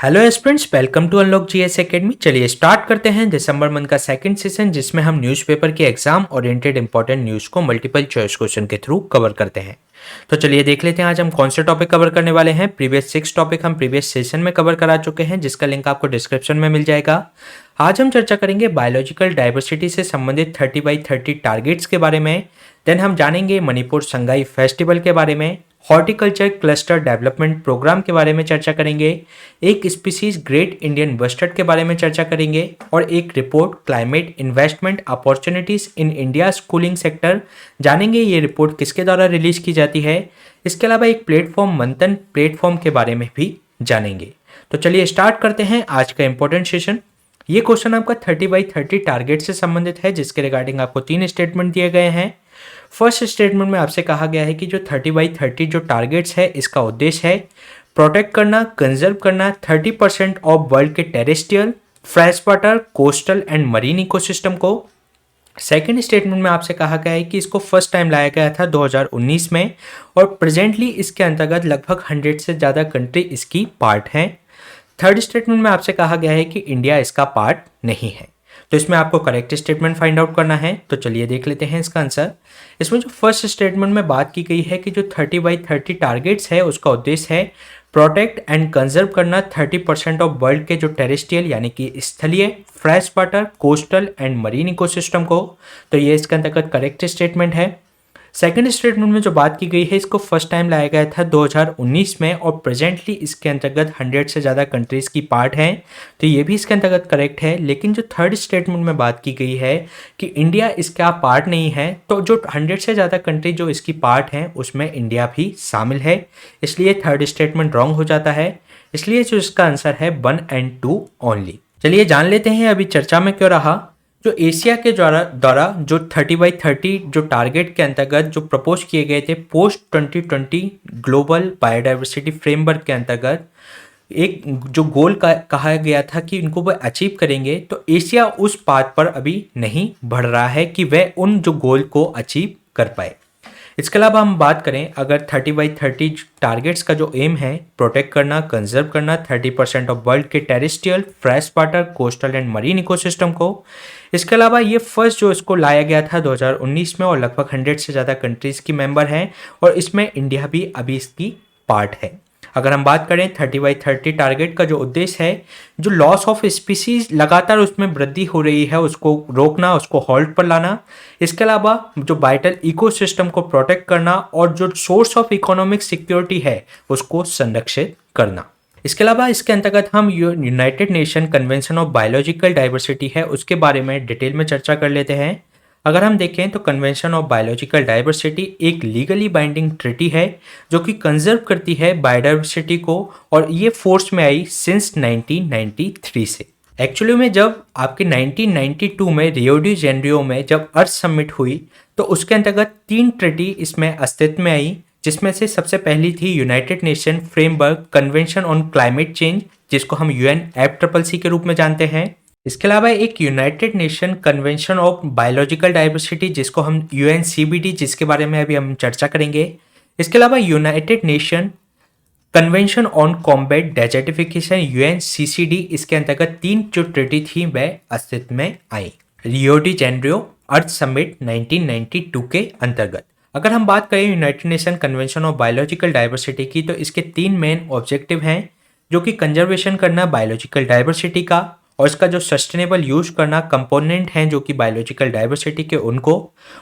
Hello aspirants, welcome to Unlock GS Academy. चलिए start करते हैं दिसंबर मंथ का सेकंड सेशन, जिसमें हम न्यूज़पेपर के एग्जाम ओरिएंटेड इंपॉर्टेंट न्यूज़ को मल्टीपल चॉइस क्वेश्चन के थ्रू कवर करते हैं। तो चलिए देख लेते हैं आज हम कौन से टॉपिक कवर करने वाले हैं। प्रीवियस 6 टॉपिक हम प्रीवियस सेशन में कवर करा चुके हैं, जिसका लिंक आपको डिस्क्रिप्शन में मिल जाएगा। आज हम चर्चा करेंगे बायोलॉजिकल डाइवर्सिटी से संबंधित 30x30 टारगेट्स के बारे में। देन हम जानेंगे मणिपुर संगाई फेस्टिवल के बारे में, हॉर्टिकल्चर क्लस्टर डेवलपमेंट प्रोग्राम के बारे में चर्चा करेंगे, एक स्पीसीज ग्रेट इंडियन बस्टर्ड के बारे में चर्चा करेंगे और एक report climate investment opportunities in India schooling sector जानेंगे ये रिपोर्ट किसके द्वारा रिलीज की जाती है। इसके अलावा एक प्लेटफॉर्म मंथन प्लेटफॉर्म के बारे में भी जानेंगे। तो चलिए स्टार्ट करते हैं आज का इंपॉर्टेंट सेशन। ये क्वेश्चन आपका 30x30 टारगेट से संबंधित है, जिसके रिगार्डिंग आपको 3 स्टेटमेंट दिए गए हैं। फर्स्ट स्टेटमेंट में आपसे कहा गया है कि जो 30x30 जो टारगेट्स है, इसका उद्देश्य है प्रोटेक्ट करना, कंजर्व करना 30% ऑफ वर्ल्ड के terrestrial, fresh water, coastal and marine ecosystem को। सेकेंड स्टेटमेंट में आपसे कहा गया है कि इसको फर्स्ट टाइम लाया गया था 2019 में और प्रेजेंटली इसके अंतर्गत लगभग 100 से ज़्यादा कंट्री इसकी पार्ट हैं। थर्ड स्टेटमेंट में आपसे कहा गया है कि इंडिया इसका पार्ट नहीं है। तो इसमें आपको करेक्ट स्टेटमेंट फाइंड आउट करना है। तो चलिए देख लेते हैं इसका आंसर। इसमें जो फर्स्ट स्टेटमेंट में बात की गई है कि जो 30x30 टारगेट्स है, उसका उद्देश्य है प्रोटेक्ट एंड कंजर्व करना 30% ऑफ वर्ल्ड के जो टेरेस्ट्रियल यानी कि स्थलीय, fresh water, coastal and marine ecosystem को। तो ये इसके अंतर्गत करेक्ट स्टेटमेंट है। सेकेंड स्टेटमेंट में जो बात की गई है, इसको फर्स्ट टाइम लाया गया था 2019 में और प्रेजेंटली इसके अंतर्गत 100 से ज़्यादा कंट्रीज़ की पार्ट हैं। तो ये भी इसके अंतर्गत करेक्ट है। लेकिन जो थर्ड स्टेटमेंट में बात की गई है कि इंडिया इसका पार्ट नहीं है, तो जो 100 से ज़्यादा कंट्री जो इसकी पार्ट हैं उसमें इंडिया भी शामिल है, इसलिए थर्ड स्टेटमेंट रॉन्ग हो जाता है। इसलिए जो इसका आंसर है 1 और 2 ओनली। चलिए जान लेते हैं अभी चर्चा में क्यों रहा। जो एशिया के द्वारा जो 30x30 जो टारगेट के अंतर्गत जो प्रपोज किए गए थे पोस्ट 2020 ग्लोबल बायोडाइवर्सिटी फ्रेमवर्क के अंतर्गत एक जो गोल कहा गया था कि इनको वह अचीव करेंगे, तो एशिया उस पाथ पर अभी नहीं बढ़ रहा है कि वह उन जो गोल को अचीव कर पाए। इसके अलावा हम बात करें अगर 30x30 टारगेट्स का जो एम है प्रोटेक्ट करना, कंजर्व करना 30% ऑफ वर्ल्ड के terrestrial, fresh water, coastal and marine ecosystem को। इसके अलावा ये फर्स्ट जो इसको लाया गया था 2019 में और लगभग 100 से ज़्यादा कंट्रीज़ की मेंबर हैं और इसमें इंडिया भी अभी इसकी पार्ट है। अगर हम बात करें 30x30 टारगेट का जो उद्देश्य है, जो लॉस ऑफ स्पीसीज लगातार उसमें वृद्धि हो रही है उसको रोकना, उसको हॉल्ट पर लाना। इसके अलावा जो वाइटल इकोसिस्टम को प्रोटेक्ट करना और जो सोर्स ऑफ इकोनॉमिक सिक्योरिटी है उसको संरक्षित करना। इसके अलावा इसके अंतर्गत हम United nation convention of biological diversity है उसके बारे में डिटेल में चर्चा कर लेते हैं। अगर हम देखें तो कन्वेंशन ऑफ बायोलॉजिकल डाइवर्सिटी एक लीगली बाइंडिंग ट्रीटी है जो कि कंजर्व करती है बायोडाइवर्सिटी को और ये फोर्स में आई सिंस 1993 से। एक्चुअली में जब आपके 1992 में रियो डी जेनेरियो में जब अर्थ समिट हुई तो उसके अंतर्गत 3 ट्रीटी इसमें अस्तित्व में आई, जिसमें से सबसे पहली थी United nation framework convention on climate change, जिसको हम UNFCCC के रूप में जानते हैं। इसके अलावा एक United nation convention of biological diversity, जिसको हम UNCBD, जिसके बारे में अभी हम चर्चा करेंगे। इसके अलावा United nation convention on combat desertification UNCCD, इसके अंतर्गत 3 जो ट्रीटी थी वह अस्तित्व में आई रियो डी जेनेरियो अर्थ समिट 1992 के अंतर्गत। अगर हम बात करें United nation convention of biological diversity की, तो इसके 3 मेन ऑब्जेक्टिव हैं जो कि कंजर्वेशन करना बायोलॉजिकल डाइवर्सिटी का और इसका जो सस्टेनेबल यूज करना कंपोनेंट हैं जो कि बायोलॉजिकल डाइवर्सिटी के उनको,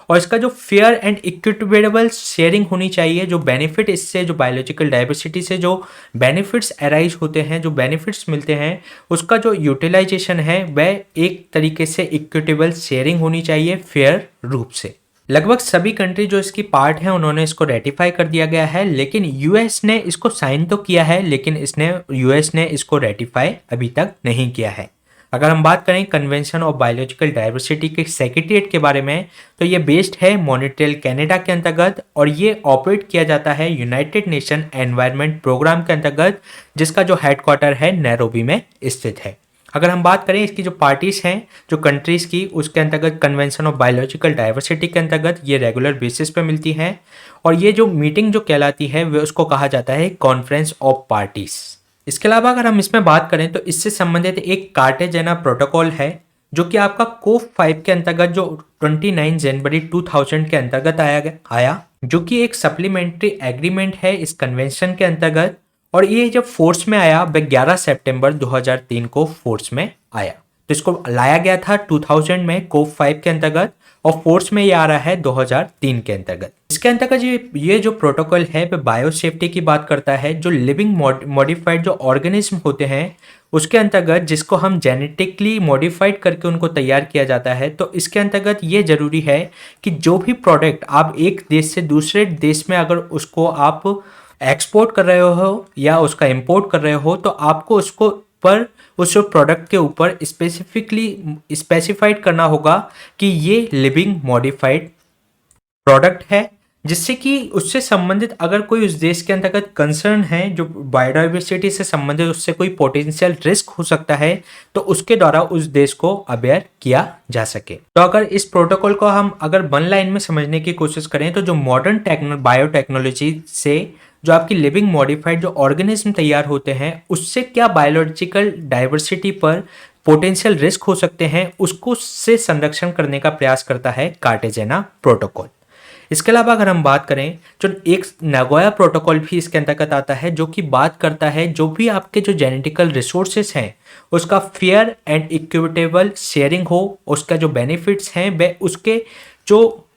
और इसका जो फेयर एंड इक्विटेबल शेयरिंग होनी चाहिए। जो बेनिफिट इससे जो बायोलॉजिकल डाइवर्सिटी से जो बेनिफिट्स अराइज होते हैं, जो बेनिफिट्स मिलते हैं, उसका जो यूटिलाइजेशन है वह एक तरीके से इक्विटेबल शेयरिंग होनी चाहिए फेयर रूप से। लगभग सभी कंट्री जो इसकी पार्ट है उन्होंने इसको रेटिफाई कर दिया गया है, लेकिन यूएस ने इसको साइन तो किया है लेकिन यूएस ने इसको रेटिफाई अभी तक नहीं किया है। अगर हम बात करें कन्वेंशन ऑफ बायोलॉजिकल डाइवर्सिटी के सेक्रेटरीट के बारे में, तो ये बेस्ड है मॉन्ट्रियल कनाडा के अंतर्गत और ये ऑपरेट किया जाता है यूनाइटेड नेशन एनवायरनमेंट प्रोग्राम के अंतर्गत, जिसका जो हेडक्वार्टर है नैरोबी में स्थित है। अगर हम बात करें इसकी जो पार्टीज हैं जो कंट्रीज़ की, उसके अंतर्गत कन्वेंशन ऑफ बायोलॉजिकल डाइवर्सिटी के अंतर्गत ये रेगुलर बेसिस पे मिलती हैं और ये जो मीटिंग जो कहलाती है वे उसको कहा जाता है कॉन्फ्रेंस ऑफ पार्टीज। इसके अलावा अगर हम इसमें बात करें तो इससे संबंधित एक कार्टेजेना प्रोटोकॉल है जो कि आपका कोप 5 के अंतर्गत जो 29 जनवरी 2000 के अंतर्गत आया जो कि एक सप्लीमेंट्री एग्रीमेंट है इस कन्वेंशन के अंतर्गत। और ये जब फोर्स में आया वह 11 सितंबर 2003 को फोर्स में आया। तो इसको लाया गया था 2000 में कोप 5 के अंतर्गत और फोर्स में ये आ रहा है 2003 के अंतर्गत। इसके अंतर्गत ये जो प्रोटोकॉल है वह बायो सेफ्टी की बात करता है। जो लिविंग मॉडिफाइड जो ऑर्गेनिज्म होते हैं उसके अंतर्गत जिसको हम जेनेटिकली मॉडिफाइड करके उनको तैयार किया जाता है, तो इसके अंतर्गत ये जरूरी है कि जो भी प्रोडक्ट आप एक देश से दूसरे देश में अगर उसको आप एक्सपोर्ट कर रहे हो या उसका इंपोर्ट कर रहे हो तो आपको उसको पर उस प्रोडक्ट के ऊपर स्पेसिफाइड करना होगा कि ये लिविंग मॉडिफाइड प्रोडक्ट है, जिससे कि उससे संबंधित अगर कोई उस देश के अंतर्गत कंसर्न है जो बायोडाइवर्सिटी से संबंधित उससे कोई पोटेंशियल रिस्क हो सकता है तो उसके द्वारा उस देश को अवेयर किया जा सके। तो अगर इस प्रोटोकॉल को हम अगर वन लाइन में समझने की कोशिश करें तो जो मॉडर्न बायोटेक्नोलॉजी से जो आपकी लिविंग मॉडिफाइड जो ऑर्गेनिज्म तैयार होते हैं उससे क्या बायोलॉजिकल डाइवर्सिटी पर पोटेंशियल रिस्क हो सकते हैं उसको से संरक्षण करने का प्रयास करता है कार्टेजेना प्रोटोकॉल। इसके अलावा अगर हम बात करें जो एक नगोया प्रोटोकॉल भी इसके अंतर्गत आता है जो कि बात करता है जो भी आपके जो जेनेटिकल रिसोर्सेस हैं उसका फेयर एंड इक्विटेबल शेयरिंग हो, उसका जो बेनिफिट्स हैं वह उसके जो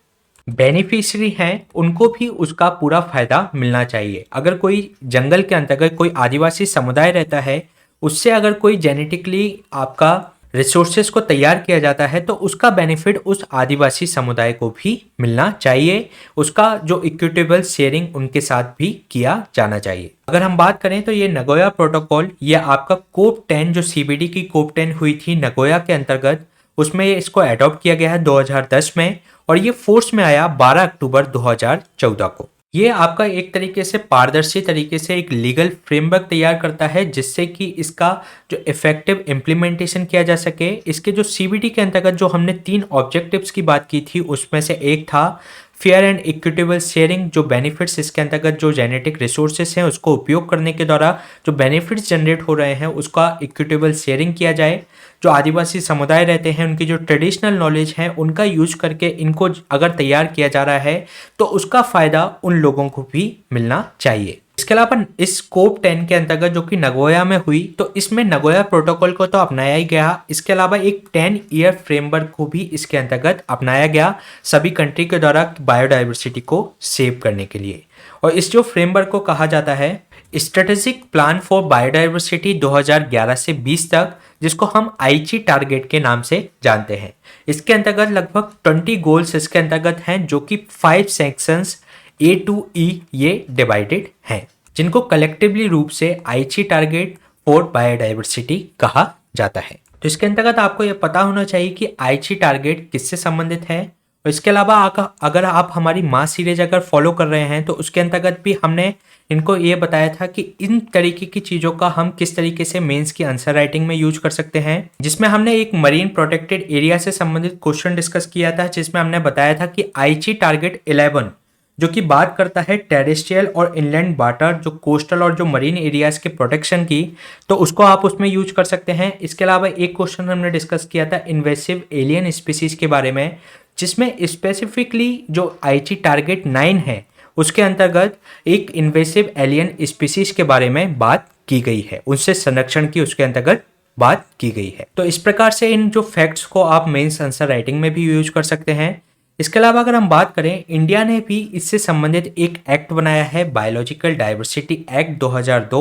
बेनिफिशियरी हैं उनको भी उसका पूरा फायदा मिलना चाहिए। अगर कोई जंगल के अंतर्गत कोई आदिवासी समुदाय रहता है उससे अगर कोई जेनेटिकली आपका रिसोर्सेज को तैयार किया जाता है तो उसका बेनिफिट उस आदिवासी समुदाय को भी मिलना चाहिए, उसका जो इक्विटेबल शेयरिंग उनके साथ भी किया जाना चाहिए। अगर हम बात करें तो ये नगोया प्रोटोकॉल ये आपका कोप 10 जो सीबीडी की कोप 10 हुई थी नगोया के अंतर्गत उसमें इसको अडॉप्ट किया गया है 2010 में और ये फोर्स में आया 12 अक्टूबर 2014 को। ये आपका एक तरीके से पारदर्शी तरीके से एक लीगल फ्रेमवर्क तैयार करता है जिससे कि इसका जो इफेक्टिव इम्प्लीमेंटेशन किया जा सके। इसके जो सीबीडी के अंतर्गत जो हमने 3 ऑब्जेक्टिव्स की बात की थी उसमें से एक था फेयर एंड इक्विटेबल शेयरिंग, जो बेनिफिट्स इसके अंतर्गत जो जेनेटिक रिसोर्सेस हैं उसको उपयोग करने के द्वारा जो बेनिफिट्स जनरेट हो रहे हैं उसका इक्विटेबल शेयरिंग किया जाए। जो आदिवासी समुदाय रहते हैं उनकी जो ट्रेडिशनल नॉलेज है उनका यूज करके इनको अगर तैयार किया जा रहा है तो उसका फायदा उन लोगों को भी मिलना चाहिए। इसके अलावा इस कोप 10 के अंतर्गत जो कि नगोया में हुई तो इसमें नगोया प्रोटोकॉल को तो अपनाया ही गया, इसके अलावा एक 10 ईयर फ्रेमवर्क को भी इसके अंतर्गत अपनाया गया सभी कंट्री के द्वारा बायोडाइवर्सिटी को सेव करने के लिए। और इस जो फ्रेमवर्क को कहा जाता है स्ट्रेटेजिक प्लान फॉर बायोडाइवर्सिटी 2011 से 20 तक, जिसको हम आईची टारगेट के नाम से जानते हैं। इसके अंतर्गत लगभग 20 गोल्स इसके अंतर्गत हैं जो कि 5 सेक्शंस A to E ये डिवाइडेड हैं जिनको कलेक्टिवली रूप से आईची टारगेट फॉर बायोडाइवर्सिटी कहा जाता है। तो इसके अंतर्गत आपको ये पता होना चाहिए कि आईची टारगेट किससे संबंधित है। और इसके अलावा अगर आप हमारी मास सीरीज अगर फॉलो कर रहे हैं तो उसके अंतर्गत भी हमने इनको ये बताया था कि इन तरीके की चीज़ों का हम किस तरीके से मेंस की आंसर राइटिंग में यूज कर सकते हैं, जिसमें हमने एक मरीन प्रोटेक्टेड एरिया से संबंधित क्वेश्चन डिस्कस किया था जिसमें हमने बताया था कि आईची टारगेट 11 जो कि बात करता है टेरेस्ट्रियल और इनलैंड वाटर जो कोस्टल और जो मरीन एरियाज के प्रोटेक्शन की, तो उसको आप उसमें यूज कर सकते हैं। इसके अलावा एक क्वेश्चन हमने डिस्कस किया था इन्वेसिव एलियन स्पीसीज के बारे में, जिसमें स्पेसिफिकली जो आईची टारगेट 9 है उसके अंतर्गत एक इन्वेसिव एलियन स्पीसीज के बारे में बात की गई है, उनसे संरक्षण की उसके अंतर्गत बात की गई है। तो इस प्रकार से इन जो फैक्ट्स को आप मेंस आंसर राइटिंग में भी यूज कर सकते हैं। इसके अलावा अगर हम बात करें इंडिया ने भी इससे संबंधित एक एक्ट बनाया है बायोलॉजिकल डाइवर्सिटी एक्ट 2002,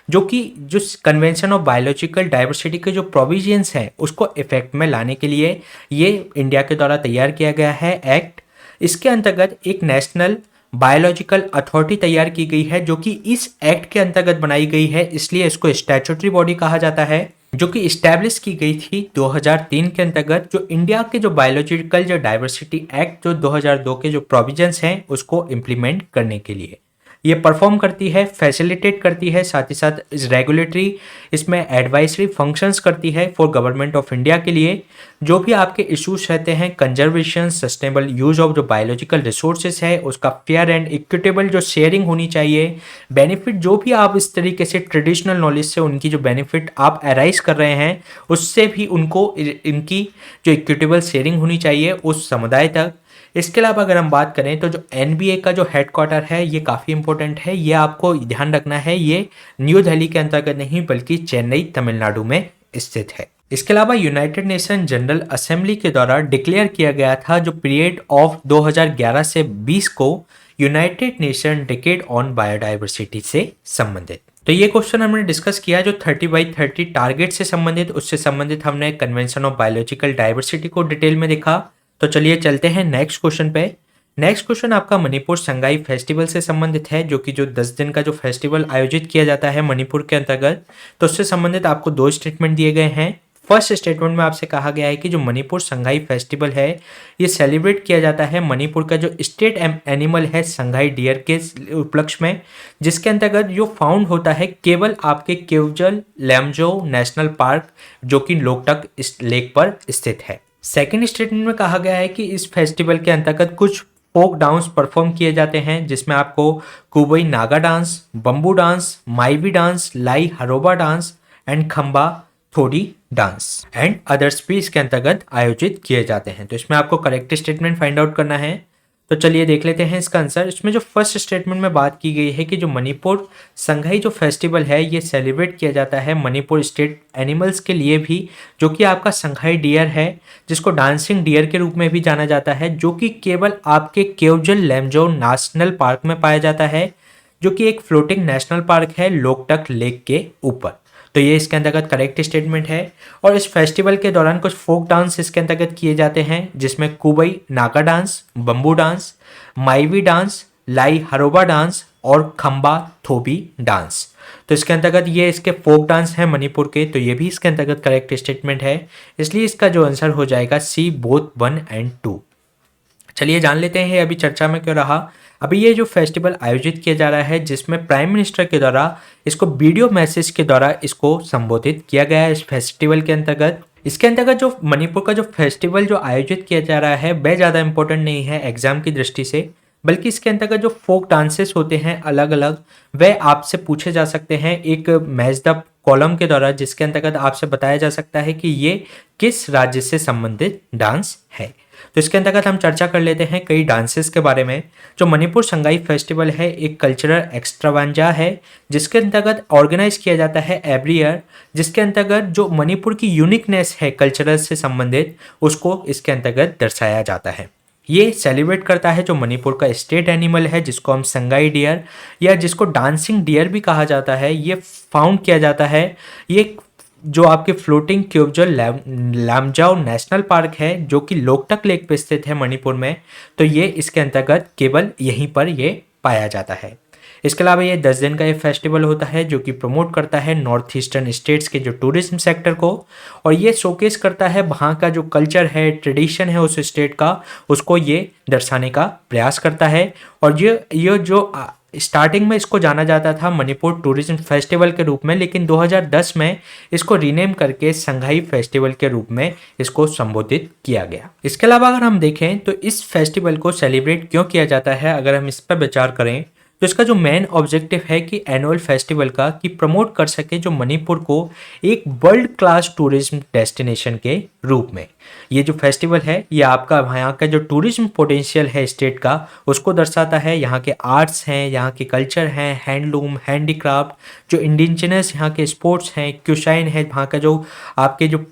जो कि जो कन्वेंशन ऑफ बायोलॉजिकल डाइवर्सिटी के जो प्रोविजंस हैं उसको इफेक्ट में लाने के लिए ये इंडिया के द्वारा तैयार किया गया है एक्ट। इसके अंतर्गत एक नेशनल बायोलॉजिकल अथॉरिटी तैयार की गई है जो कि इस एक्ट के अंतर्गत बनाई गई है, इसलिए इसको स्टैट्यूटरी बॉडी कहा जाता है, जो कि इस्टेब्लिश की गई थी 2003 के अंतर्गत, जो इंडिया के जो बायोलॉजिकल जो डाइवर्सिटी एक्ट जो 2002 के जो प्रोविजंस हैं उसको इम्प्लीमेंट करने के लिए। ये परफॉर्म करती है, फैसिलिटेट करती है, साथ ही साथ रेगुलेटरी इसमें एडवाइजरी फंक्शंस करती है फॉर गवर्नमेंट ऑफ इंडिया के लिए। जो भी आपके इश्यूज रहते हैं, कंजर्वेशन, सस्टेनेबल यूज ऑफ जो बायोलॉजिकल रिसोर्सेज है उसका फेयर एंड इक्विटेबल जो शेयरिंग होनी चाहिए, बेनिफिट जो भी आप इस तरीके से ट्रेडिशनल नॉलेज से उनकी जो बेनिफिट आप अराइज कर रहे हैं उससे भी उनको इनकी जो इक्विटेबल शेयरिंग होनी चाहिए उस समुदाय तक। इसके अलावा अगर हम बात करें तो जो एनबीए का जो हेडक्वार्टर है ये काफ़ी इंपॉर्टेंट है, ये आपको ध्यान रखना है, ये न्यू दिल्ली के अंतर्गत नहीं बल्कि चेन्नई तमिलनाडु में स्थित है। इसके अलावा यूनाइटेड नेशन जनरल असेंबली के द्वारा डिक्लेयर किया गया था जो पीरियड ऑफ 2011 से 20 को United nation decade on biodiversity से संबंधित। तो ये क्वेश्चन हमने डिस्कस किया जो 30x30 टारगेट से संबंधित, उससे संबंधित हमने कन्वेंशन ऑफ बायोलॉजिकल डाइवर्सिटी को डिटेल में देखा। तो चलिए चलते हैं नेक्स्ट क्वेश्चन पे। नेक्स्ट क्वेश्चन आपका मणिपुर संगाई फेस्टिवल से संबंधित है, जो कि जो 10 दिन का जो फेस्टिवल आयोजित किया जाता है मणिपुर के अंतर्गत। तो उससे संबंधित आपको 2 स्टेटमेंट दिए गए हैं। फर्स्ट स्टेटमेंट में आपसे कहा गया है कि जो मणिपुर संगाई फेस्टिवल है ये सेलिब्रेट किया जाता है मणिपुर का जो स्टेट एनिमल है संगाई डियर के उपलक्ष्य में, जिसके अंतर्गत जो फाउंड होता है केवल आपके केवजल लैमजो नेशनल पार्क जो कि लोकटक लेक पर स्थित है। सेकेंड स्टेटमेंट में कहा गया है कि इस फेस्टिवल के अंतर्गत कुछ फोक डांस परफॉर्म किए जाते हैं, जिसमें आपको Kabui Naga dance, bamboo dance, Maibi dance, Lai Haraoba dance and खंबा थोड़ी डांस एंड अदर्स भी इसके अंतर्गत आयोजित किए जाते हैं। तो इसमें आपको करेक्ट स्टेटमेंट फाइंड आउट करना है। तो चलिए देख लेते हैं इसका आंसर। इसमें जो फर्स्ट स्टेटमेंट में बात की गई है कि जो मणिपुर संगाई जो फेस्टिवल है ये सेलिब्रेट किया जाता है मणिपुर स्टेट एनिमल्स के लिए भी, जो कि आपका संगाई डियर है, जिसको डांसिंग डियर के रूप में भी जाना जाता है, जो कि केवल आपके केवजल लैमजो नेशनल पार्क में पाया जाता है, जो कि एक फ्लोटिंग नेशनल पार्क है लोकटक लेक के ऊपर। तो ये इसके अंतर्गत करेक्ट स्टेटमेंट है। और इस फेस्टिवल के दौरान कुछ फोक डांस इसके अंतर्गत किए जाते हैं, जिसमें Kabui Naga dance, bamboo dance, Maibi dance, Lai Haraoba dance और खंबा थोबी डांस। तो इसके अंतर्गत ये इसके फोक डांस हैं मणिपुर के, तो ये भी इसके अंतर्गत करेक्ट स्टेटमेंट है। इसलिए इसका जो आंसर हो जाएगा सी बोथ 1 एंड 2। चलिए जान लेते हैं अभी चर्चा में क्यों रहा। अभी ये जो फेस्टिवल आयोजित किया जा रहा है जिसमें प्राइम मिनिस्टर के द्वारा इसको वीडियो मैसेज के द्वारा इसको संबोधित किया गया है इस फेस्टिवल के अंतर्गत। इसके अंतर्गत जो मणिपुर का जो फेस्टिवल जो आयोजित किया जा रहा है वह ज़्यादा इंपॉर्टेंट नहीं है एग्जाम की दृष्टि से, बल्कि इसके अंतर्गत जो फोक डांसेस होते हैं अलग अलग वह आपसे पूछे जा सकते हैं एक मैच द कॉलम के द्वारा, जिसके अंतर्गत आपसे बताया जा सकता है कि ये किस राज्य से संबंधित डांस है। तो इसके अंतर्गत हम चर्चा कर लेते हैं कई डांसेस के बारे में। जो मणिपुर संगाई फेस्टिवल है एक कल्चरल एक्स्ट्रावांजा है, जिसके अंतर्गत ऑर्गेनाइज किया जाता है एवरी ईयर, जिसके अंतर्गत जो मणिपुर की यूनिकनेस है कल्चरल से संबंधित उसको इसके अंतर्गत दर्शाया जाता है। ये सेलिब्रेट करता है जो मणिपुर का स्टेट एनिमल है, जिसको हम संगाई डियर या जिसको डांसिंग डियर भी कहा जाता है, ये फाउंड किया जाता है। ये जो आपके फ्लोटिंग क्यूबजल लामजाओ नेशनल पार्क है जो कि लोकटक लेक पे स्थित है मणिपुर में, तो ये इसके अंतर्गत केवल यहीं पर ये पाया जाता है। इसके अलावा ये 10 दिन का ये फेस्टिवल होता है जो कि प्रमोट करता है नॉर्थ ईस्टर्न स्टेट्स के जो टूरिज्म सेक्टर को, और ये शोकेस करता है वहाँ का जो कल्चर है ट्रेडिशन है उस स्टेट का, उसको ये दर्शाने का प्रयास करता है। और ये जो स्टार्टिंग में इसको जाना जाता था मणिपुर टूरिज्म फेस्टिवल के रूप में, लेकिन 2010 में इसको रीनेम करके संगाई फेस्टिवल के रूप में इसको संबोधित किया गया। इसके अलावा अगर हम देखें तो इस फेस्टिवल को सेलिब्रेट क्यों किया जाता है, अगर हम इस पर विचार करें तो इसका जो मेन ऑब्जेक्टिव है कि एनुअल फेस्टिवल का कि प्रमोट कर सके जो मणिपुर को एक वर्ल्ड क्लास टूरिज्म डेस्टिनेशन के रूप में। ये जो फेस्टिवल है ये आपका यहाँ का जो टूरिज्म पोटेंशियल है स्टेट का उसको दर्शाता है। यहाँ के आर्ट्स हैं, यहाँ के कल्चर हैं, हैंडलूम, हैंडीक्राफ्ट, जो इंडिजिनस यहाँ के स्पोर्ट्स हैं, क्यूशाइन है वहाँ का जो आपके जो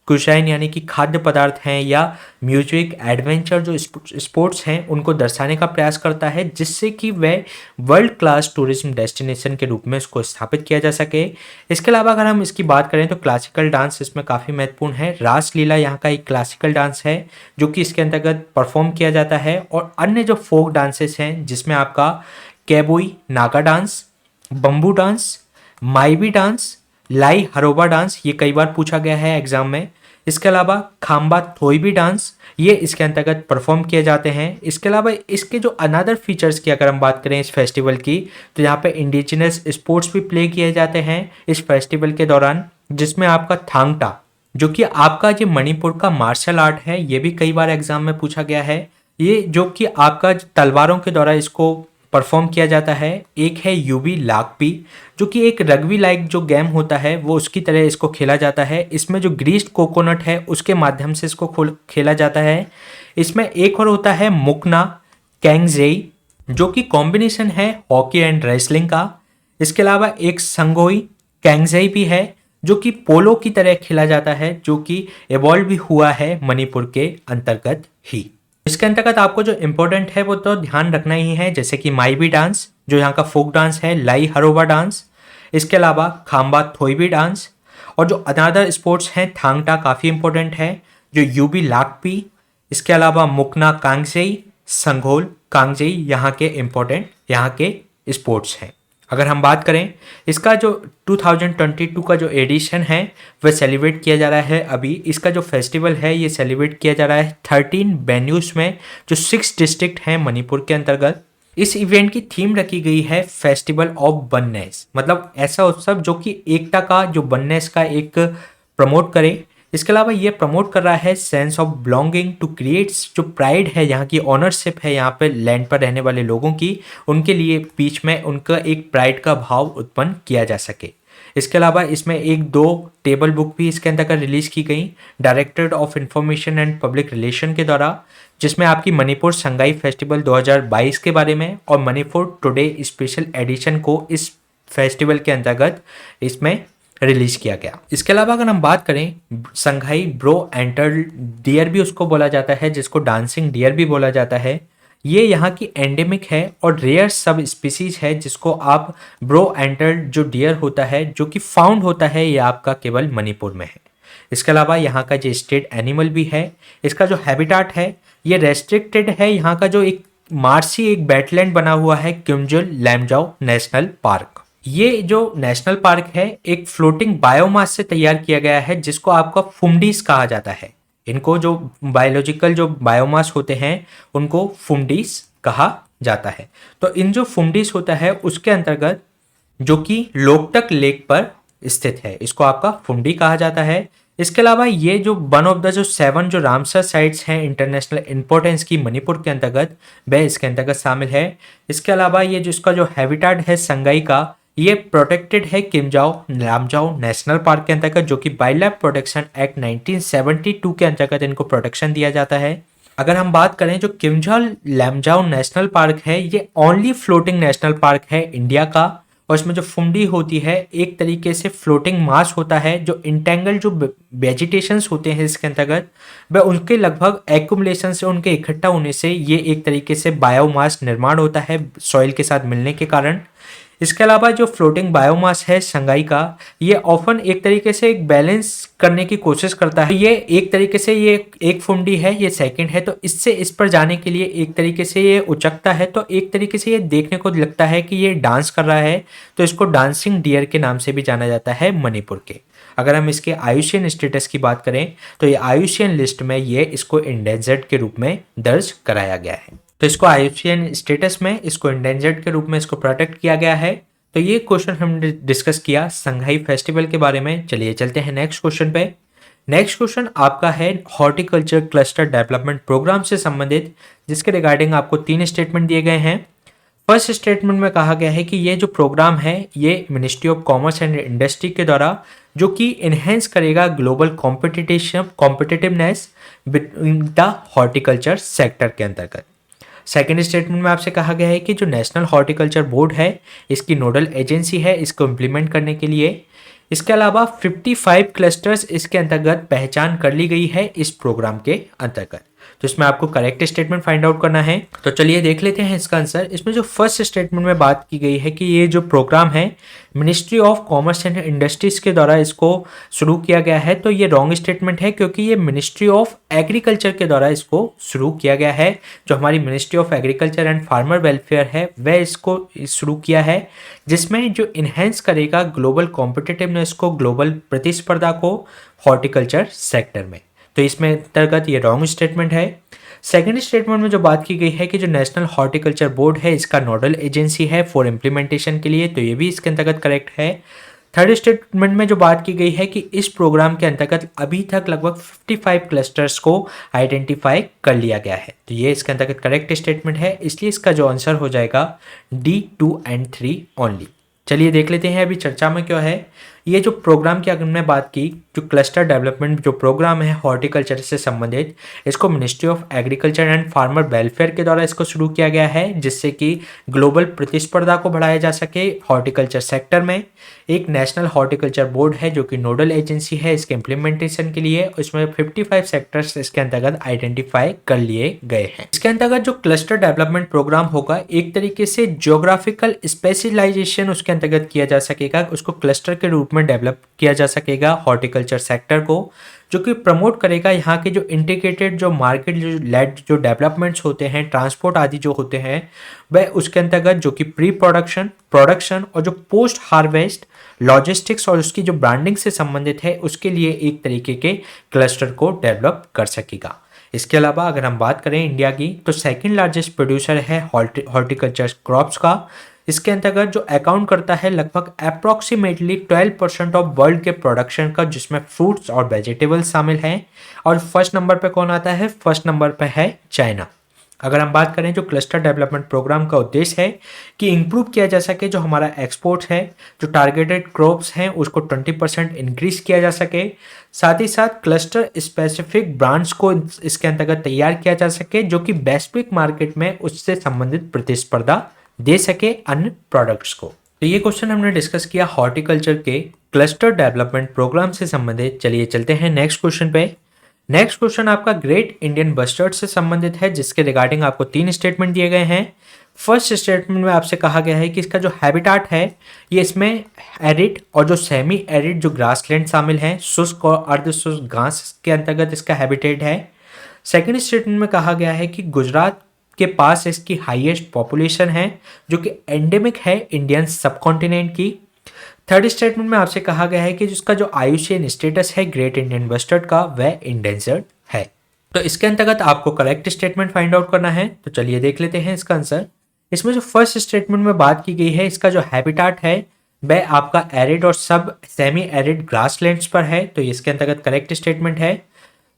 कुशाइन यानी कि खाद्य पदार्थ हैं, या म्यूजिक एडवेंचर जो स्पोर्ट्स हैं उनको दर्शाने का प्रयास करता है, जिससे कि वह वर्ल्ड क्लास टूरिज्म डेस्टिनेशन के रूप में इसको स्थापित किया जा सके। इसके अलावा अगर हम इसकी बात करें तो क्लासिकल डांस इसमें काफ़ी महत्वपूर्ण है। रासलीला यहाँ का एक क्लासिकल डांस है जो कि इसके अंतर्गत परफॉर्म किया जाता है, और अन्य जो फोक डांसेस हैं जिसमें आपका Kabui Naga dance, bamboo dance, Maibi dance, Lai Haraoba dance, ये कई बार पूछा गया है एग्जाम में। इसके अलावा खाम्बा थोईबी डांस, ये इसके अंतर्गत परफॉर्म किए जाते हैं। इसके अलावा इसके जो अनदर फीचर्स की अगर हम बात करें इस फेस्टिवल की, तो यहाँ पे इंडिजिनस स्पोर्ट्स भी प्ले किए जाते हैं इस फेस्टिवल के दौरान, जिसमें आपका थांगटा जो कि आपका ये मणिपुर का मार्शल आर्ट है, ये भी कई बार एग्जाम में पूछा गया है। ये जो कि आपका तलवारों के द्वारा इसको परफॉर्म किया जाता है। एक है यूबी लाकपी, जो कि एक रग्बी लाइक जो गेम होता है वो उसकी तरह इसको खेला जाता है। इसमें जो ग्रीस्ड कोकोनट है उसके माध्यम से इसको खेला जाता है। इसमें एक और होता है मुकना कैंगजेई, जो कि कॉम्बिनेशन है हॉकी एंड रेसलिंग का। इसके अलावा एक संगोई कैंगजेई भी है, जो कि पोलो की तरह खेला जाता है, जो कि एवॉल्व भी हुआ है मणिपुर के अंतर्गत ही। इसके अंतर्गत आपको जो इम्पोर्टेंट है वो तो ध्यान रखना ही है, जैसे कि माईबी डांस जो यहाँ का फोक डांस है, लाई हरोबा डांस, इसके अलावा खाम्बा थोईबी डांस, और जो अनादर स्पोर्ट्स हैं थांगटा काफ़ी इंपॉर्टेंट है, जो यूबी लाकपी, इसके अलावा मुकना कांगजेई, संघोल कांगजेई यहाँ के इम्पोर्टेंट यहाँ के स्पोर्ट्स हैं। अगर हम बात करें इसका जो 2022 का जो एडिशन है वह सेलिब्रेट किया जा रहा है अभी। इसका जो फेस्टिवल है ये सेलिब्रेट किया जा रहा है 13 वेन्यूज में, जो 6 डिस्ट्रिक्ट हैं मणिपुर के अंतर्गत। इस इवेंट की थीम रखी गई है फेस्टिवल ऑफ वननेस, मतलब ऐसा उत्सव जो कि एकता का जो वननेस का एक प्रमोट करे। इसके अलावा ये प्रमोट कर रहा है sense of belonging to creates, जो प्राइड है यहाँ की ऑनरशिप है यहाँ पे लैंड पर रहने वाले लोगों की, उनके लिए बीच में उनका एक प्राइड का भाव उत्पन्न किया जा सके। इसके अलावा इसमें एक 2 टेबल बुक भी इसके अंतर्गत रिलीज की गई directorate of information and public relation के द्वारा, जिसमें आपकी मणिपुर संगाई फेस्टिवल 2022 के बारे में और मणिपुर टुडे स्पेशल एडिशन को इस फेस्टिवल के अंतर्गत इसमें रिलीज किया गया। इसके अलावा अगर हम बात करें संघाई ब्रो एंटर डियर भी उसको बोला जाता है, जिसको डांसिंग डियर भी बोला जाता है। ये यहाँ की एंडेमिक है और रेयर सब स्पीसीज है, जिसको आप ब्रो एंटर जो डियर होता है जो कि फाउंड होता है, ये आपका केवल मणिपुर में है। इसके अलावा यहाँ का जो स्टेट एनिमल भी है, इसका जो हैबिटाट है ये रेस्ट्रिक्टेड है। यहाँ का जो एक मार्सी एक वेटलैंड बना हुआ है किमजुल लैमजाओ नेशनल पार्क। ये जो नेशनल पार्क है एक फ्लोटिंग बायोमास से तैयार किया गया है, जिसको आपका फुमडीज कहा जाता है। इनको जो बायोलॉजिकल जो बायोमास होते हैं उनको फुमडीज कहा जाता है। तो इन जो फुमडीज होता है उसके अंतर्गत जो कि लोकटक लेक पर स्थित है, इसको आपका फुमडी कहा जाता है। इसके अलावा ये जो वन ऑफ द जो 7 जो रामसर साइट्स हैं इंटरनेशनल इंपॉर्टेंस की मणिपुर के अंतर्गत, वह इसके अंतर्गत शामिल है। इसके अलावा ये जो इसका जो हैबिटाट है संगाई का, ये प्रोटेक्टेड है किमजाओ लामजाओ नेशनल पार्क के अंतर्गत, जो कि वाइल्ड लाइफ प्रोटेक्शन एक्ट 1972 के अंतर्गत इनको प्रोटेक्शन दिया जाता है। अगर हम बात करें जो किमजाओ लामजाओ नेशनल पार्क है, ये ओनली फ्लोटिंग नेशनल पार्क है इंडिया का, और इसमें जो फुमडी होती है एक तरीके से फ्लोटिंग मास होता है। जो इंटेंगल जो वेजिटेशंस होते हैं इसके अंतर्गत, वह उनके लगभग एक्युमुलेशन से उनके इकट्ठा होने से ये एक तरीके से बायोमास निर्माण होता है सॉइल के साथ मिलने के कारण। इसके अलावा जो फ्लोटिंग बायोमास है संगाई का, ये ऑफन एक तरीके से एक बैलेंस करने की कोशिश करता है। ये एक तरीके से ये एक फुमडी है, ये सेकंड है, तो इससे इस पर जाने के लिए एक तरीके से ये उचकता है, तो एक तरीके से ये देखने को लगता है कि ये डांस कर रहा है, तो इसको डांसिंग डियर के नाम से भी जाना जाता है मणिपुर के। अगर हम इसके आयुष्यन स्टेटस की बात करें तो ये आयुष्यन लिस्ट में ये इसको इंडेंजर्ड के रूप में दर्ज कराया गया है। तो इसको आयुष्यन स्टेटस में इसको इंडेंजर्ड के रूप में इसको प्रोटेक्ट किया गया है। तो ये क्वेश्चन हमने डिस्कस किया संघाई फेस्टिवल के बारे में। चलिए चलते हैं नेक्स्ट क्वेश्चन पे। नेक्स्ट क्वेश्चन आपका है हॉर्टिकल्चर क्लस्टर डेवलपमेंट प्रोग्राम से संबंधित, जिसके रिगार्डिंग आपको 3 स्टेटमेंट दिए गए हैं। फर्स्ट स्टेटमेंट में कहा गया है कि ये जो प्रोग्राम है ये ministry of commerce and industry के द्वारा जो कि इन्हेंस करेगा global competitiveness with the horticulture sector के अंतर्गत। सेकेंड स्टेटमेंट में आपसे कहा गया है कि जो नेशनल हॉर्टिकल्चर बोर्ड है इसकी नोडल एजेंसी है इसको इम्प्लीमेंट करने के लिए। इसके अलावा 55 क्लस्टर्स इसके अंतर्गत पहचान कर ली गई है इस प्रोग्राम के अंतर्गत। तो इसमें आपको करेक्ट स्टेटमेंट फाइंड आउट करना है। तो चलिए देख लेते हैं इसका आंसर। इसमें जो फर्स्ट स्टेटमेंट में बात की गई है कि ये जो प्रोग्राम है ministry of commerce and industries के द्वारा इसको शुरू किया गया है, तो ये रॉन्ग स्टेटमेंट है क्योंकि ये मिनिस्ट्री ऑफ एग्रीकल्चर के द्वारा इसको शुरू किया गया है। जो हमारी ministry of agriculture and farmer welfare है वह इसको शुरू किया है, जिसमें जो इन्हेंस करेगा ग्लोबल कॉम्पिटिटिवनेस को, ग्लोबल प्रतिस्पर्धा को हॉर्टिकल्चर सेक्टर में। तो इसमें अंतर्गत ये रॉन्ग स्टेटमेंट है। सेकेंड स्टेटमेंट में जो बात की गई है कि जो नेशनल हॉर्टिकल्चर बोर्ड है इसका नोडल एजेंसी है फॉर इम्प्लीमेंटेशन के लिए, तो ये भी इसके अंतर्गत करेक्ट है। थर्ड स्टेटमेंट में जो बात की गई है कि इस प्रोग्राम के अंतर्गत अभी तक लगभग 55 क्लस्टर्स को आइडेंटिफाई कर लिया गया है, तो ये इसके अंतर्गत करेक्ट स्टेटमेंट है। इसलिए इसका जो आंसर हो जाएगा D 2 and 3 ओनली। चलिए देख लेते हैं अभी चर्चा में क्या है। ये जो प्रोग्राम की अगर हमने बात की, जो क्लस्टर डेवलपमेंट जो प्रोग्राम है हॉर्टिकल्चर से संबंधित, इसको ministry of agriculture and farmer welfare के द्वारा इसको शुरू किया गया है, जिससे कि ग्लोबल प्रतिस्पर्धा को बढ़ाया जा सके हॉर्टिकल्चर सेक्टर में। एक नेशनल हॉर्टिकल्चर बोर्ड है जो कि नोडल एजेंसी है इसके इम्प्लीमेंटेशन के लिए। इसमें 55 सेक्टर्स इसके अंतर्गत आइडेंटिफाई कर लिए गए हैं। इसके अंतर्गत जो क्लस्टर डेवलपमेंट प्रोग्राम होगा एक तरीके से ज्योग्राफिकल स्पेशलाइजेशन उसके अंतर्गत किया जा सकेगा, उसको क्लस्टर के रूप में डेवलप किया जा सकेगा हॉर्टिकल्चर सेक्टर को, जो कि प्रमोट करेगा यहाँ के जो इंटीग्रेटेड जो मार्केट जो लेड जो डेवलपमेंट्स होते हैं, ट्रांसपोर्ट आदि जो होते हैं, वह उसके अंतर्गत जो कि प्री प्रोडक्शन, प्रोडक्शन और जो पोस्ट हार्वेस्ट लॉजिस्टिक्स और उसकी जो ब्रांडिंग से संबंधित है उसके लिए एक तरीके के क्लस्टर को डेवलप कर सकेगा। इसके अलावा अगर हम बात करें इंडिया की, तो सेकंड लार्जेस्ट प्रोड्यूसर है हॉर्टिकल्चर क्रॉप्स का। इसके अंतर्गत जो अकाउंट करता है लगभग अप्रॉक्सीमेटली 12% ऑफ वर्ल्ड के प्रोडक्शन का, जिसमें फ्रूट्स और वेजिटेबल्स शामिल हैं। और फर्स्ट नंबर पे कौन आता है? फर्स्ट नंबर पे है चाइना। अगर हम बात करें जो क्लस्टर डेवलपमेंट प्रोग्राम का उद्देश्य है कि इंप्रूव किया जा सके जो हमारा एक्सपोर्ट है, जो टारगेटेड क्रॉप्स हैं उसको 20% इंक्रीज किया जा सके, साथ ही साथ क्लस्टर स्पेसिफिक ब्रांड्स को इसके अंतर्गत तैयार किया जा सके जो कि वैश्विक मार्केट में उससे संबंधित प्रतिस्पर्धा दे सके अन्य प्रोडक्ट्स को। तो ये क्वेश्चन हमने डिस्कस किया हॉर्टिकल्चर के क्लस्टर डेवलपमेंट प्रोग्राम से संबंधित। चलिए चलते हैं नेक्स्ट क्वेश्चन पे। नेक्स्ट क्वेश्चन आपका ग्रेट इंडियन बस्टर्ड से संबंधित है, जिसके रिगार्डिंग आपको 3 स्टेटमेंट दिए गए हैं। फर्स्ट स्टेटमेंट में आपसे कहा गया है कि इसका जो हैबिटाट है ये इसमें एरिड और जो सेमी एरिड जो ग्रासलैंड शामिल हैं, शुष्क और अर्धशुष्क घास के अंतर्गत इसका हैबिटेट है। सेकेंड स्टेटमेंट में कहा गया है कि गुजरात के पास इसकी हाईएस्ट पॉपुलेशन है जो कि एंडेमिक है इंडियन सबकॉन्टिनेंट की। थर्ड स्टेटमेंट में आपसे कहा गया है कि जिसका जो आयुषियन स्टेटस है ग्रेट इंडियन बस्टर्ड का वह इंडेंजर्ड है। तो इसके अंतर्गत आपको करेक्ट स्टेटमेंट फाइंड आउट करना है। तो चलिए देख लेते हैं इसका आंसर। इसमें जो फर्स्ट स्टेटमेंट में बात की गई है इसका जो हैबिटाट है वह आपका एरिड और सब सेमी एरिड ग्रासलैंड्स पर है, तो इसके अंतर्गत करेक्ट स्टेटमेंट है।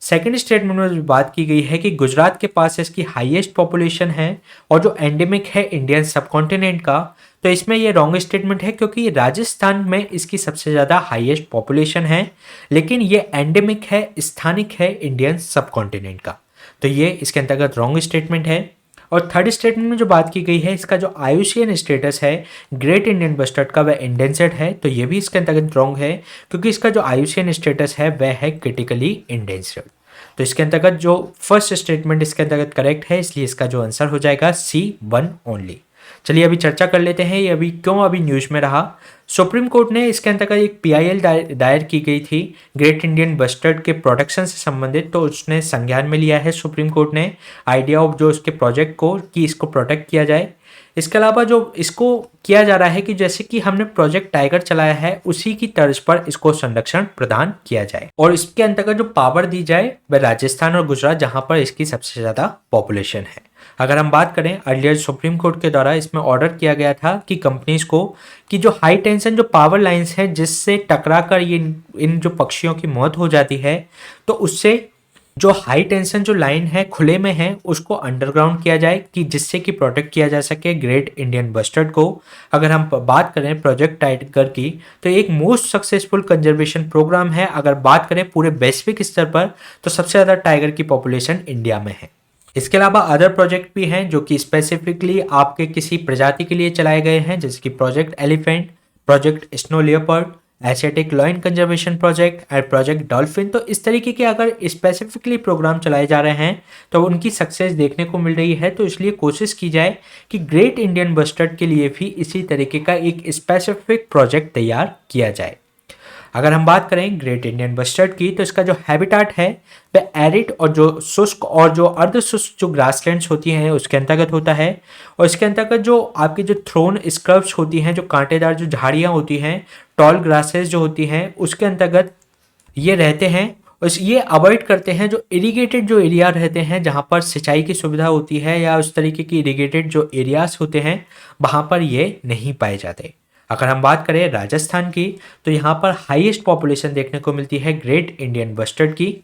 सेकेंड स्टेटमेंट में जो बात की गई है कि गुजरात के पास इसकी हाईएस्ट पॉपुलेशन है और जो एंडेमिक है इंडियन सबकॉन्टिनेंट का, तो इसमें ये रॉन्ग स्टेटमेंट है क्योंकि राजस्थान में इसकी सबसे ज़्यादा हाईएस्ट पॉपुलेशन है, लेकिन ये एंडेमिक है, स्थानिक है इंडियन सबकॉन्टिनेंट का, तो ये इसके अंतर्गत रॉन्ग स्टेटमेंट है। और थर्ड स्टेटमेंट में जो बात की गई है इसका जो आयुषियन स्टेटस है ग्रेट इंडियन बस्टर्ड का वह इंडेंजर्ड है, तो ये भी इसके अंतर्गत रॉन्ग है क्योंकि इसका जो आयुषियन स्टेटस है वह है क्रिटिकली इंडेंजर्ड। तो इसके अंतर्गत जो फर्स्ट स्टेटमेंट इसके अंतर्गत करेक्ट है, इसलिए इसका जो आंसर हो जाएगा C1 ओनली। चलिए अभी चर्चा कर लेते हैं ये अभी क्यों अभी न्यूज में रहा। सुप्रीम कोर्ट ने इसके अंतर्गत एक PIL दायर की गई थी ग्रेट इंडियन बस्टर्ड के प्रोटेक्शन से संबंधित, तो उसने संज्ञान में लिया है सुप्रीम कोर्ट ने आइडिया ऑफ जो उसके प्रोजेक्ट को कि इसको प्रोटेक्ट किया जाए। इसके अलावा जो इसको किया जा रहा है कि जैसे कि हमने प्रोजेक्ट टाइगर चलाया है उसी की तर्ज पर इसको संरक्षण प्रदान किया जाए और इसके अंतर्गत जो पावर दी जाए वह राजस्थान और गुजरात जहां पर इसकी सबसे ज्यादा पॉपुलेशन है। अगर हम बात करें अर्लियर सुप्रीम कोर्ट के द्वारा इसमें ऑर्डर किया गया था कि कंपनीज को कि जो हाई टेंशन जो पावर लाइंस हैं जिससे टकराकर ये इन जो पक्षियों की मौत हो जाती है, तो उससे जो हाई टेंशन जो लाइन है खुले में है उसको अंडरग्राउंड किया जाए कि जिससे कि प्रोटेक्ट किया जा सके ग्रेट इंडियन बस्टर्ड को। अगर हम बात करें प्रोजेक्ट टाइगर की तो एक मोस्ट सक्सेसफुल कंजर्वेशन प्रोग्राम है। अगर बात करें पूरे वैश्विक स्तर पर तो सबसे ज़्यादा टाइगर की पॉपुलेशन इंडिया में है। इसके अलावा अदर प्रोजेक्ट भी हैं जो कि स्पेसिफिकली आपके किसी प्रजाति के लिए चलाए गए हैं, जैसे कि project elephant, project snow leopard, Asiatic lion conservation project and project dolphin. तो इस तरीके के अगर स्पेसिफिकली प्रोग्राम चलाए जा रहे हैं तो उनकी सक्सेस देखने को मिल रही है। तो इसलिए कोशिश की जाए कि ग्रेट इंडियन बस्टर्ड के लिए भी इसी तरीके का एक स्पेसिफिक प्रोजेक्ट तैयार किया जाए। अगर हम बात करें ग्रेट इंडियन बस्टर्ड की तो इसका जो हैबिटाट है वह एरिड और जो शुष्क और जो अर्ध शुष्क जो ग्रासलैंड्स होती हैं उसके अंतर्गत होता है। और इसके अंतर्गत जो आपकी जो थ्रोन स्क्रब्स होती हैं, जो कांटेदार जो झाड़ियाँ होती हैं, टॉल ग्रासेस जो होती हैं, उसके अंतर्गत ये रहते हैं। उस ये अवॉइड करते हैं जो इरिगेटेड जो एरिया रहते हैं जहाँ पर सिंचाई की सुविधा होती है या उस तरीके की इरिगेटेड जो एरियाज होते हैं वहाँ पर ये नहीं पाए जाते। अगर हम बात करें राजस्थान की तो यहाँ पर हाईएस्ट पॉपुलेशन देखने को मिलती है ग्रेट इंडियन बस्टर्ड की,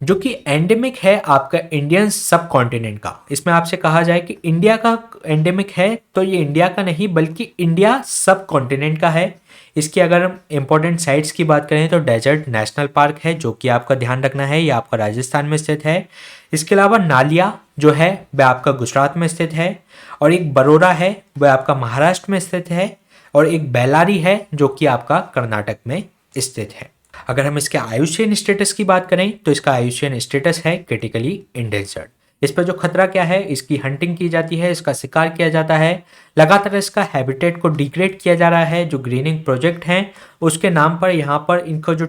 जो कि एंडेमिक है आपका इंडियन सब कॉन्टिनेंट का। इसमें आपसे कहा जाए कि इंडिया का एंडेमिक है तो ये इंडिया का नहीं बल्कि इंडिया सब कॉन्टिनेंट का है। इसकी अगर हम इंपॉर्टेंट साइट्स की बात करें तो डेजर्ट नेशनल पार्क है जो कि आपका ध्यान रखना है, ये आपका राजस्थान में स्थित है। इसके अलावा नालिया जो है वह आपका गुजरात में स्थित है, और एक बरोरा है वह आपका महाराष्ट्र में स्थित है, और एक बेलारी है जो कि आपका कर्नाटक में स्थित है। अगर हम इसके आयुष्यन स्टेटस की बात करें तो इसका आयुष्यन स्टेटस है क्रिटिकली इंडेंजर्ड। इस पर जो खतरा क्या है, इसकी हंटिंग की जाती है, इसका शिकार किया जाता है, लगातार इसका हैबिटेट को डिग्रेड किया जा रहा है। जो ग्रीनिंग प्रोजेक्ट हैं उसके नाम पर यहाँ पर इनको जो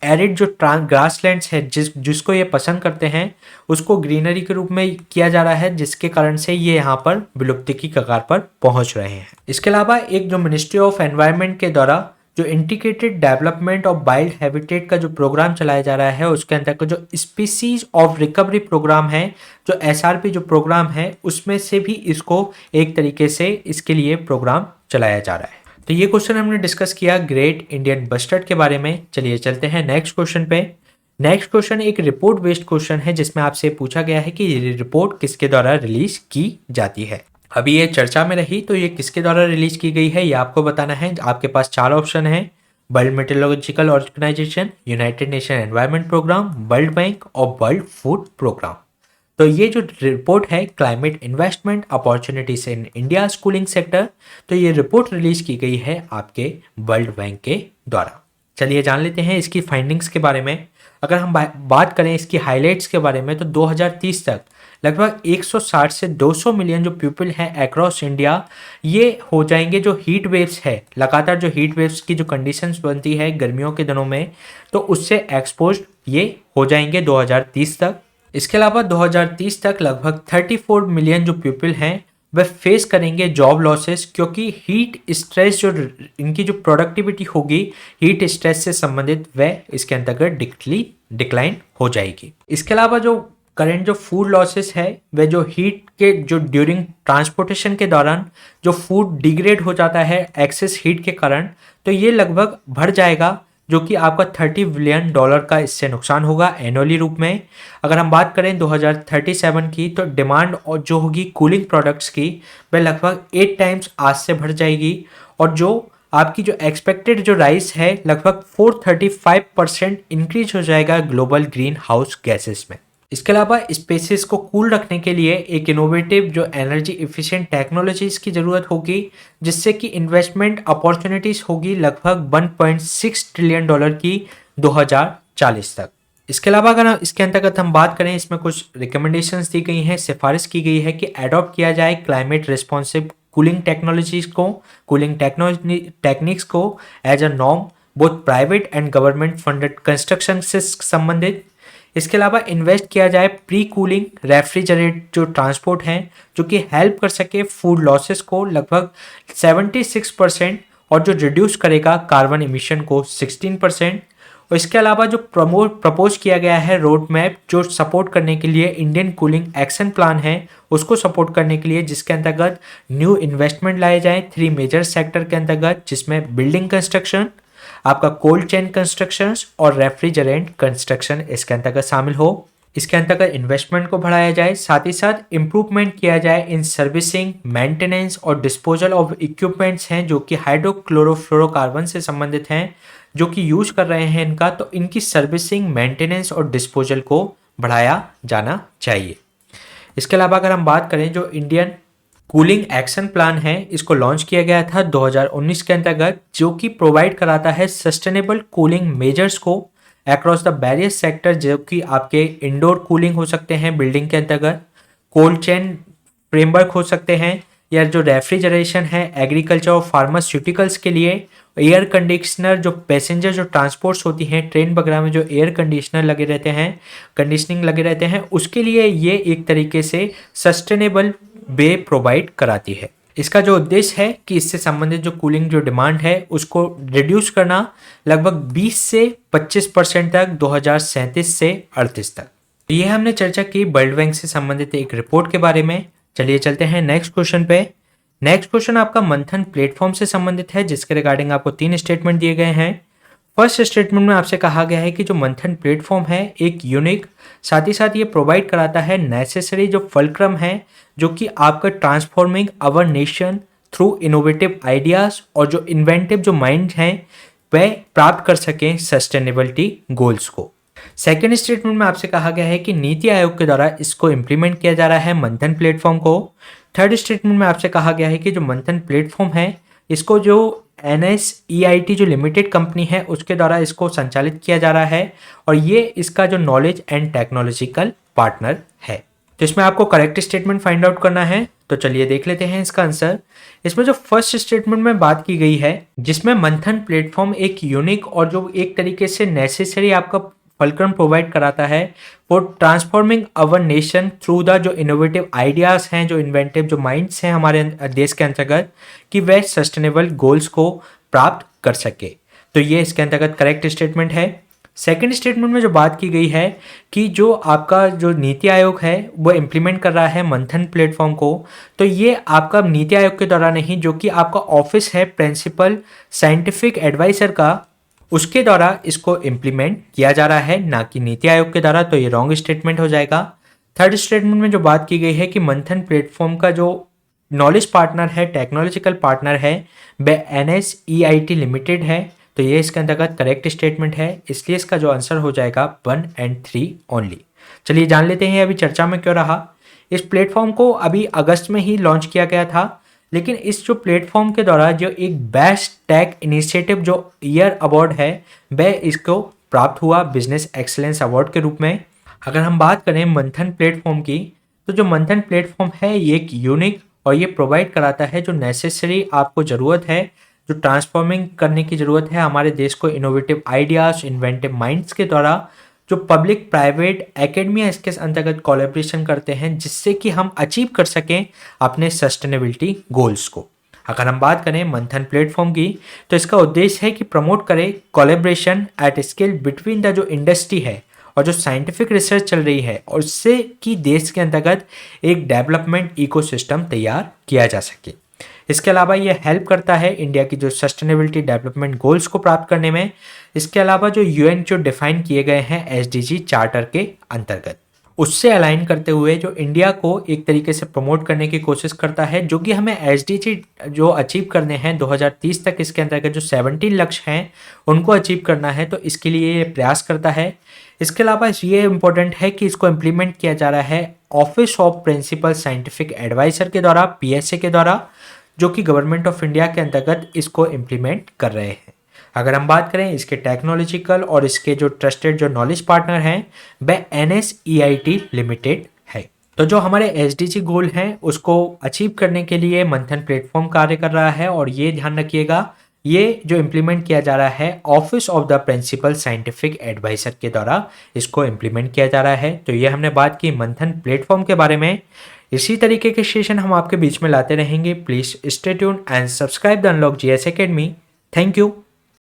एरिड जो ग्रासलैंड्स है जिसको ये पसंद करते हैं उसको ग्रीनरी के रूप में किया जा रहा है, जिसके कारण से ये यहाँ पर विलुप्ति की कगार पर पहुंच रहे हैं। इसके अलावा एक जो मिनिस्ट्री ऑफ एनवायरनमेंट के द्वारा जो integrated development of wild habitat का जो प्रोग्राम चलाया जा रहा है उसके अंतर्गत जो स्पीसीज ऑफ रिकवरी प्रोग्राम है, जो एसआरपी जो प्रोग्राम है उसमें से भी इसको एक तरीके से इसके लिए प्रोग्राम चलाया जा रहा है। तो ये क्वेश्चन हमने डिस्कस किया ग्रेट इंडियन बस्टर्ड के बारे में। चलिए चलते हैं नेक्स्ट क्वेश्चन पे। नेक्स्ट क्वेश्चन एक रिपोर्ट बेस्ड क्वेश्चन है जिसमें आपसे पूछा गया है कि ये रिपोर्ट किसके द्वारा रिलीज की जाती है। अभी ये चर्चा में रही तो ये किसके द्वारा रिलीज की गई है ये आपको बताना है। आपके पास 4 ऑप्शन है, World Meteorological Organization, United Nation Environment Programme, World Bank और वर्ल्ड फूड प्रोग्राम। तो ये जो रिपोर्ट है climate investment opportunities in India cooling sector, तो ये रिपोर्ट रिलीज की गई है आपके वर्ल्ड बैंक के द्वारा। चलिए जान लेते हैं इसकी फाइंडिंग्स के बारे में। अगर हम बात करें इसकी हाइलाइट्स के बारे में तो 2030 तक लगभग 160 से 200 मिलियन जो पीपल हैं अक्रॉस इंडिया ये हो जाएंगे जो हीट वेव्स है, लगातार जो हीट वेव्स की जो कंडीशंस बनती है गर्मियों के दिनों में, तो उससे एक्सपोज्ड ये हो जाएंगे 2030 तक। इसके अलावा 2030 तक लगभग 34 मिलियन जो पीपल हैं वह फेस करेंगे जॉब लॉसेस, क्योंकि हीट स्ट्रेस जो इनकी जो प्रोडक्टिविटी होगी हीट स्ट्रेस से संबंधित वह इसके अंतर्गत डिक्लाइन हो जाएगी। इसके अलावा जो करंट जो फूड लॉसेस है वह जो हीट के जो ड्यूरिंग ट्रांसपोर्टेशन के दौरान जो फूड डिग्रेड हो जाता है एक्सेस हीट के कारण, तो ये लगभग बढ़ जाएगा जो कि आपका $30 बिलियन का इससे नुकसान होगा एनुअली रूप में। अगर हम बात करें 2037 की तो डिमांड और जो होगी कूलिंग प्रोडक्ट्स की वह लगभग 8 टाइम्स आज से बढ़ जाएगी, और जो आपकी जो एक्सपेक्टेड जो राइस है लगभग 435% इंक्रीज हो जाएगा ग्लोबल ग्रीन हाउस गैसेस में। इसके अलावा स्पेसिस को कूल रखने के लिए एक इनोवेटिव जो एनर्जी एफिशिएंट टेक्नोलॉजीज की ज़रूरत होगी, जिससे कि इन्वेस्टमेंट अपॉर्चुनिटीज़ होगी लगभग $1.6 ट्रिलियन की 2040 तक। इसके अलावा अगर इसके अंतर्गत हम बात करें इसमें कुछ रिकमेंडेशंस दी गई हैं, सिफारिश की गई है कि एडॉप्ट किया जाए क्लाइमेट रिस्पॉन्सिव कूलिंग टेक्नोलॉजीज को, कूलिंग टेक्निक्स को as a norm both private and government funded construction से संबंधित। इसके अलावा इन्वेस्ट किया जाए प्री कूलिंग रेफ्रिजरेट जो ट्रांसपोर्ट हैं जो कि हेल्प कर सके फूड लॉसेस को लगभग 76% और जो रिड्यूस करेगा कार्बन इमिशन को 16%। और इसके अलावा जो प्रपोज किया गया है रोड मैप जो सपोर्ट करने के लिए इंडियन कूलिंग एक्शन प्लान है उसको सपोर्ट करने के लिए, जिसके अंतर्गत न्यू इन्वेस्टमेंट लाए जाएं 3 मेजर सेक्टर के अंतर्गत, जिसमें बिल्डिंग कंस्ट्रक्शन, आपका कोल्ड चेन कंस्ट्रक्शन और रेफ्रिजरेंट कंस्ट्रक्शन इसके अंतर्गत शामिल हो। इसके अंतर्गत इन्वेस्टमेंट को बढ़ाया जाए, साथ ही साथ इम्प्रूवमेंट किया जाए इन सर्विसिंग, मेंटेनेंस और डिस्पोजल ऑफ इक्विपमेंट्स हैं जो कि हाइड्रोक्लोरोफ्लोरोकार्बन से संबंधित हैं जो कि यूज कर रहे हैं इनका, तो इनकी सर्विसिंग, मेंटेनेंस और डिस्पोजल को बढ़ाया जाना चाहिए। इसके अलावा अगर हम बात करें जो इंडियन कूलिंग एक्शन प्लान है, इसको लॉन्च किया गया था 2019 के अंतर्गत, जो कि प्रोवाइड कराता है सस्टेनेबल कूलिंग मेजर्स को अक्रॉस द वेरियस सेक्टर, जो कि आपके इंडोर कूलिंग हो सकते हैं बिल्डिंग के अंतर्गत, कोल्ड चेन फ्रेमवर्क हो सकते हैं, या जो रेफ्रिजरेशन है एग्रीकल्चर और फार्मास्यूटिकल्स के लिए, एयर कंडीशनर जो पैसेंजर जो ट्रांसपोर्ट्स होती हैं ट्रेन वगैरह में जो एयर कंडीशनर लगे रहते हैं, कंडीशनिंग लगे रहते हैं, उसके लिए ये एक तरीके से सस्टेनेबल वे प्रोवाइड कराती है। इसका जो उद्देश्य है कि इससे संबंधित जो कूलिंग जो डिमांड है उसको रिड्यूस करना लगभग 20 से 25% तक 2037 से 38 तक। ये हमने चर्चा की वर्ल्ड बैंक से संबंधित एक रिपोर्ट के बारे में। चलिए चलते हैं नेक्स्ट क्वेश्चन पे। नेक्स्ट क्वेश्चन आपका मंथन प्लेटफॉर्म से संबंधित है, जिसके रिगार्डिंग आपको 3 स्टेटमेंट दिए गए हैं। फर्स्ट स्टेटमेंट में आपसे कहा गया है कि जो मंथन प्लेटफॉर्म है एक यूनिक, साथ ही साथ ये प्रोवाइड कराता है नेसेसरी जो फलक्रम है, जो कि आपका transforming our nation through innovative ideas, और जो इन्वेंटिव जो माइंड हैं वह प्राप्त कर सकें सस्टेनेबिलिटी गोल्स को। सेकेंड स्टेटमेंट में आपसे कहा गया है कि नीति आयोग के द्वारा इसको इम्प्लीमेंट किया जा रहा है मंथन प्लेटफॉर्म को। थर्ड स्टेटमेंट में आपसे कहा गया है कि जो मंथन प्लेटफॉर्म है इसको जो NSEIT जो लिमिटेड कंपनी है उसके द्वारा इसको संचालित किया जा रहा है, और ये इसका जो नॉलेज एंड टेक्नोलॉजिकल पार्टनर है। तो इसमें आपको करेक्ट स्टेटमेंट फाइंड आउट करना है। तो चलिए देख लेते हैं इसका आंसर। इसमें जो फर्स्ट स्टेटमेंट में बात की गई है, जिसमें मंथन प्लेटफॉर्म एक यूनिक और जो एक तरीके से नेसेसरी आपका फलक्रम प्रोवाइड कराता है for transforming our nation through the जो इनोवेटिव आइडियाज हैं, जो इन्वेंटिव जो माइंड्स हैं हमारे देश के अंतर्गत, कि वह सस्टेनेबल गोल्स को प्राप्त कर सके। तो ये इसके अंतर्गत करेक्ट स्टेटमेंट है। सेकंड स्टेटमेंट में जो बात की गई है कि जो आपका जो नीति आयोग है वो इम्प्लीमेंट कर रहा है मंथन प्लेटफॉर्म को, तो ये आपका नीति आयोग के द्वारा नहीं, जो कि आपका ऑफिस है प्रिंसिपल साइंटिफिक एडवाइजर का, उसके द्वारा इसको इम्प्लीमेंट किया जा रहा है, ना कि नीति आयोग के द्वारा। तो ये रॉन्ग स्टेटमेंट हो जाएगा। थर्ड स्टेटमेंट में जो बात की गई है कि मंथन प्लेटफॉर्म का जो नॉलेज पार्टनर है, टेक्नोलॉजिकल पार्टनर है, वह NSEIT लिमिटेड है, तो ये इसके अंतर्गत करेक्ट स्टेटमेंट है। इसलिए इसका जो आंसर हो जाएगा 1 और 3 ओनली। चलिए जान लेते हैं अभी चर्चा में क्यों रहा। इस प्लेटफॉर्म को अभी अगस्त में ही लॉन्च किया गया था, लेकिन इस जो प्लेटफॉर्म के द्वारा जो एक बेस्ट टेक इनिशिएटिव जो ईयर अवार्ड है वह इसको प्राप्त हुआ बिजनेस एक्सीलेंस अवार्ड के रूप में। अगर हम बात करें मंथन प्लेटफॉर्म की, तो जो मंथन प्लेटफॉर्म है ये एक यूनिक और ये प्रोवाइड कराता है जो नेसेसरी आपको ज़रूरत है, जो ट्रांसफॉर्मिंग करने की ज़रूरत है हमारे देश को इनोवेटिव आइडियाज़, इन्वेंटिव माइंड्स के द्वारा, जो पब्लिक प्राइवेट एकेडमिया इसके अंतर्गत कोलैबोरेशन करते हैं, जिससे कि हम अचीव कर सकें अपने सस्टेनेबिलिटी गोल्स को। अगर हम बात करें मंथन प्लेटफॉर्म की, तो इसका उद्देश्य है कि प्रमोट करे collaboration at scale between the जो इंडस्ट्री है और जो साइंटिफिक रिसर्च चल रही है, और उससे कि देश के अंतर्गत एक डेवलपमेंट इकोसिस्टम तैयार किया जा सके। इसके अलावा ये हेल्प करता है इंडिया की जो सस्टेनेबिलिटी डेवलपमेंट गोल्स को प्राप्त करने में। इसके अलावा जो UN जो डिफाइन किए गए हैं SDG चार्टर के अंतर्गत, उससे अलाइन करते हुए जो इंडिया को एक तरीके से प्रमोट करने की कोशिश करता है, जो कि हमें SDG जो अचीव करने हैं 2030 तक, इसके अंतर्गत जो 17 लक्ष्य हैं उनको अचीव करना है, तो इसके लिए ये प्रयास करता है। इसके अलावा ये इम्पोर्टेंट है कि इसको इम्प्लीमेंट किया जा रहा है office of principal scientific adviser के द्वारा, PSA के द्वारा, जो कि गवर्नमेंट ऑफ इंडिया के अंतर्गत इसको इम्प्लीमेंट कर रहे हैं। अगर हम बात करें इसके टेक्नोलॉजिकल और इसके जो ट्रस्टेड जो नॉलेज पार्टनर हैं वह NSEIT लिमिटेड है। तो जो हमारे SDG गोल हैं उसको अचीव करने के लिए मंथन प्लेटफॉर्म कार्य कर रहा है, और ये ध्यान रखिएगा ये जो इम्प्लीमेंट किया जा रहा है office of the principal scientific adviser के द्वारा इसको इम्प्लीमेंट किया जा रहा है। तो ये हमने बात की मंथन प्लेटफॉर्म के बारे में। इसी तरीके के सेशन हम आपके बीच में लाते रहेंगे। Please stay tuned and subscribe the unlock GS academy. Thank you.